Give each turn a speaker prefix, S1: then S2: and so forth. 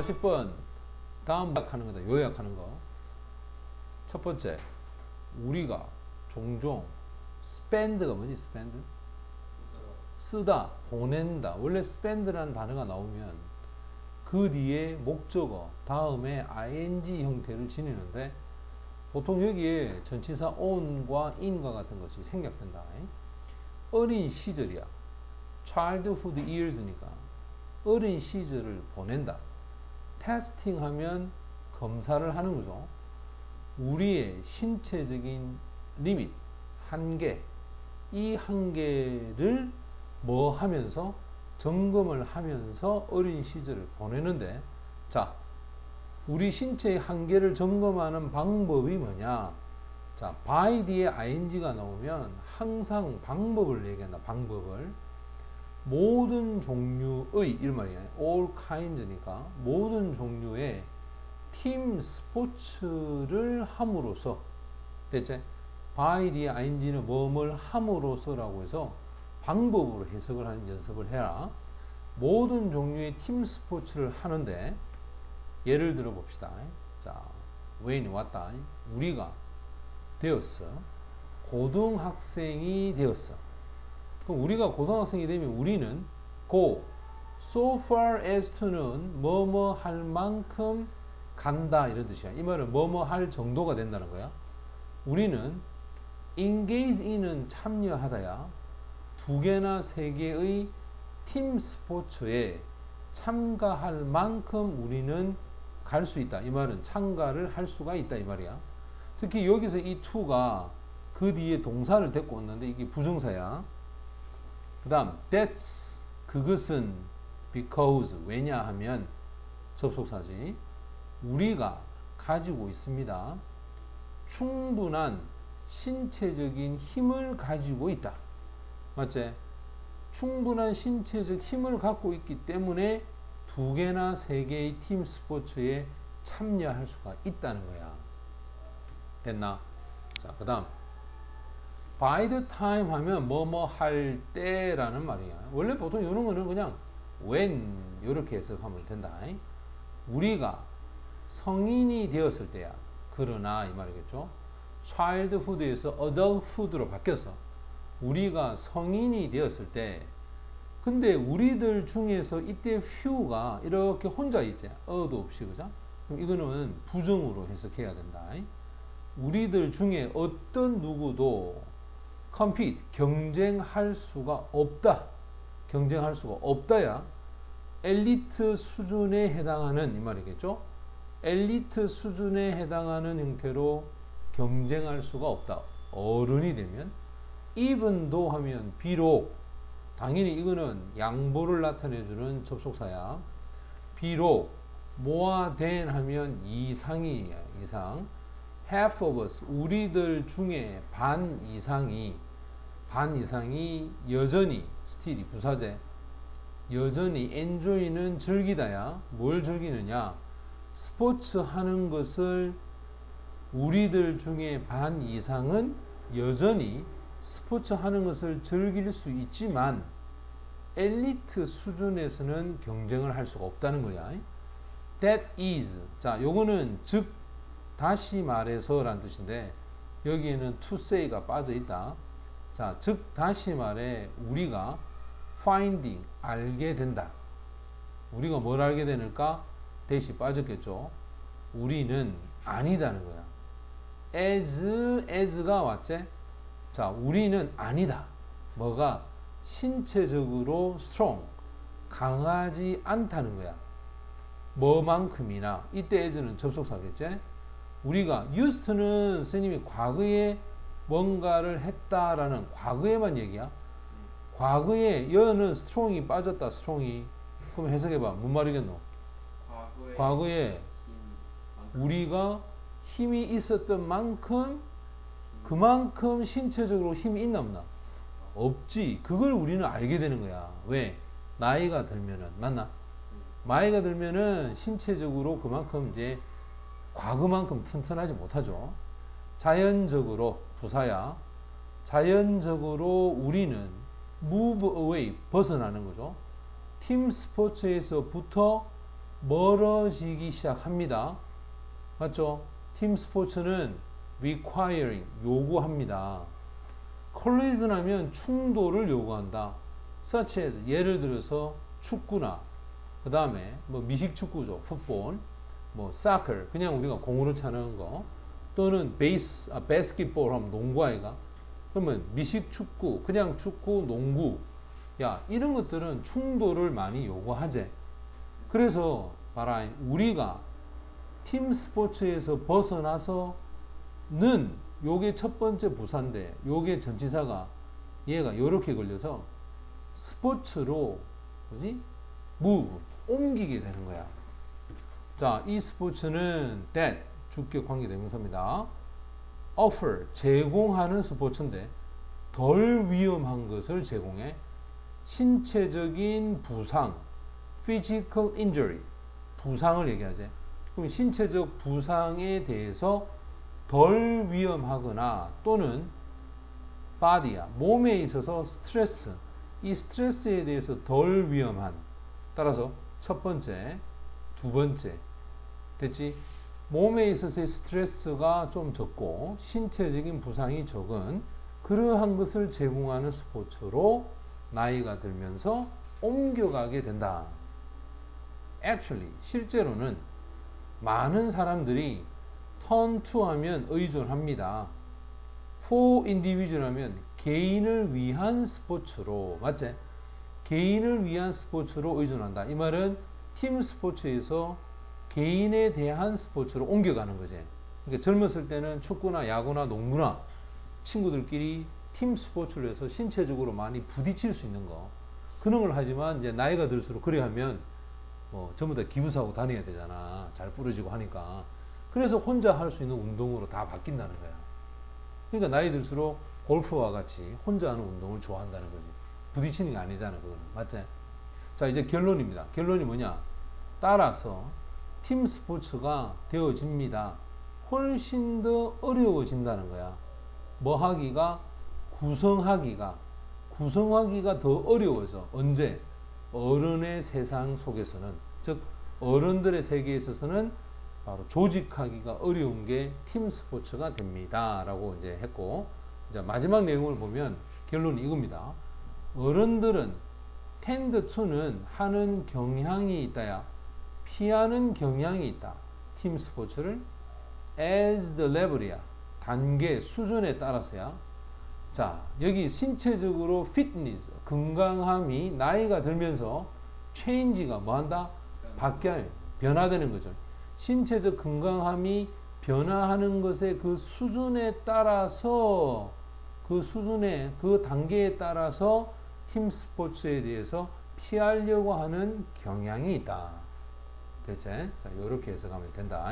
S1: 40번 다음 요약하는 거다. 요약하는 거. 첫 번째, 우리가 종종 spend가 뭐지? spend? 쓰다, 보낸다. 원래 spend라는 단어가 나오면 그 뒤에 목적어 다음에 ing 형태를 지니는데 보통 여기에 전치사 on과 in과 같은 것이 생략된다. 어린 시절이야. childhood years니까 어린 시절을 보낸다. 테스팅 하면 검사를 하는 거죠. 우리의 신체적인 리밋, 한계, 이 한계를 뭐 하면서 점검을 하면서 어린 시절을 보내는데, 자, 우리 신체의 한계를 점검하는 방법이 뭐냐? 자, by 뒤에 ing가 나오면 항상 방법을 얘기한다. 방법을. 모든 종류의, 이런 말이야. all kinds니까 모든 종류의 팀 스포츠를 함으로써, 대체 by 뒤에 ing는 뭐뭘 함으로써라고 해서 방법으로 해석을 하는 연습을 해라. 모든 종류의 팀 스포츠를 하는데, 예를 들어 봅시다. 자, when이 왔다. 우리가 되었어. 고등학생이 되었어. 그럼 우리가 고등학생이 되면 우리는 go, so far as to는 뭐뭐 할 만큼 간다, 이런 뜻이야. 이 말은 뭐뭐 할 정도가 된다는 거야. 우리는 engage in은 참여하다야. 2개나 3개의 팀 스포츠에 참가할 만큼 우리는 갈 수 있다. 이 말은 참가를 할 수가 있다, 이 말이야. 특히 여기서 이 to가 그 뒤에 동사를 데리고 왔는데 이게 부정사야. 그 다음 that's, 그것은 because, 왜냐하면 접속사지. 우리가 가지고 있습니다. 충분한 신체적인 힘을 가지고 있다. 맞지? 충분한 신체적 힘을 갖고 있기 때문에 2개나 3개의 팀 스포츠에 참여할 수가 있다는 거야. 됐나? 자, 그 다음 by the time 하면 뭐뭐 할 때라는 말이야. 원래 보통 이런 거는 그냥 when 이렇게 해석하면 된다. 우리가 성인이 되었을 때야. 그러나 이 말이겠죠. childhood에서 adulthood로 바뀌었어. 우리가 성인이 되었을 때. 근데 우리들 중에서 이때 few가 이렇게 혼자 있지. 어도 없이, 그죠? 그럼 이거는 부정으로 해석해야 된다. 우리들 중에 어떤 누구도 compete, 경쟁할 수가 없다. 경쟁할 수가 없다야. 엘리트 수준에 해당하는, 이 말이겠죠? 엘리트 수준에 해당하는 형태로 경쟁할 수가 없다. 어른이 되면. even though 하면 비록, 당연히 이거는 양보를 나타내주는 접속사야. 비록, more than 하면 이상이야. 이상. half of us, 우리들 중에 반 이상이 여전히, still이 부사제, 여전히 enjoy는 즐기다야. 뭘 즐기느냐? 스포츠 하는 것을 우리들 중에 반 이상은 여전히 스포츠 하는 것을 즐길 수 있지만 엘리트 수준에서는 경쟁을 할 수가 없다는 거야. That is, 자, 요거는 즉 다시 말해서 라는 뜻인데 여기에는 to say가 빠져 있다. 자, 즉 다시 말해 우리가 finding, 알게 된다. 우리가 뭘 알게 되는가? 대시 빠졌겠죠. 우리는 아니다는 거야. as가 왔지? 자, 우리는 아니다. 뭐가? 신체적으로 strong, 강하지 않다는 거야. 뭐만큼이나. 이때 as는 접속사겠지? 우리가 used to는 스님이 과거에 뭔가를 했다라는 과거에만 얘기야. 과거에 여는 strong이 빠졌다. strong이. 그럼 해석해봐. 뭔 말이겠노? 과거에 우리가 힘이 있었던 만큼 그만큼 신체적으로 힘이 있나 없나? 없지. 그걸 우리는 알게 되는 거야. 왜? 나이가 들면은. 맞나? 나이가 들면은 신체적으로 그만큼 이제 과거만큼 튼튼하지 못하죠. 자연적으로, 부사야. 자연적으로 우리는 move away, 벗어나는 거죠. 팀 스포츠에서부터 멀어지기 시작합니다. 맞죠? 팀 스포츠는 requiring, 요구합니다. collision 하면 충돌을 요구한다. such as, 예를 들어서 축구나, 그 다음에 뭐 미식축구죠. 풋볼, 뭐 soccer, 그냥 우리가 공으로 차는 거, 또는 basketball 하면 농구 아이가? 그러면 미식축구, 그냥 축구, 농구, 야, 이런 것들은 충돌을 많이 요구하지. 그래서 봐라, 우리가 팀 스포츠에서 벗어나서는 요게 첫 번째 부사인데, 요게 전치사가 얘가 요렇게 걸려서 스포츠로 뭐지? move, 옮기게 되는 거야. 자, 이 스포츠는 that, 주격 관계 대명사입니다. offer, 제공하는 스포츠인데 덜 위험한 것을 제공해. 신체적인 부상, physical injury, 부상을 얘기하지. 그럼 신체적 부상에 대해서 덜 위험하거나 또는 body야, 몸에 있어서 스트레스, 이 스트레스에 대해서 덜 위험한. 따라서 첫 번째, 두 번째 됐지? 몸에 있어서의 스트레스가 좀 적고 신체적인 부상이 적은 그러한 것을 제공하는 스포츠로 나이가 들면서 옮겨가게 된다. Actually, 실제로는 많은 사람들이 turn to 하면 의존합니다. for individual 하면 개인을 위한 스포츠로, 맞지? 개인을 위한 스포츠로 의존한다. 이 말은 팀 스포츠에서 개인에 대한 스포츠로 옮겨가는 거지. 그러니까 젊었을 때는 축구나 야구나 농구나 친구들끼리 팀 스포츠를 해서 신체적으로 많이 부딪힐 수 있는 거, 그런 걸 하지만 이제 나이가 들수록 그래 하면 뭐 전부 다 기부사하고 다녀야 되잖아. 잘 부러지고 하니까. 그래서 혼자 할 수 있는 운동으로 다 바뀐다는 거야. 그러니까 나이 들수록 골프와 같이 혼자 하는 운동을 좋아한다는 거지. 부딪히는 게 아니잖아, 그거는. 맞지? 자, 이제 결론입니다. 결론이 뭐냐? 따라서 팀 스포츠가 되어집니다. 훨씬 더 어려워진다는 거야. 뭐 하기가? 구성하기가 더 어려워져. 언제? 어른의 세상 속에서는, 즉 어른들의 세계에 있어서는 바로 조직하기가 어려운 게 팀 스포츠가 됩니다. 라고 이제 했고, 이제 마지막 내용을 보면 결론이 이겁니다. 어른들은 tend to는 하는 경향이 있다야, 피하는 경향이 있다. 팀 스포츠를 as the level이야, 단계, 수준에 따라서야. 자, 여기 신체적으로 fitness, 건강함이 나이가 들면서 change가 뭐한다? 바뀌어요. 변화되는 거죠. 신체적 건강함이 변화하는 것의 그 수준에 따라서, 그 수준의 그 단계에 따라서 팀 스포츠에 대해서 피하려고 하는 경향이 있다. 됐지? 자, 이렇게 해석하면 된다.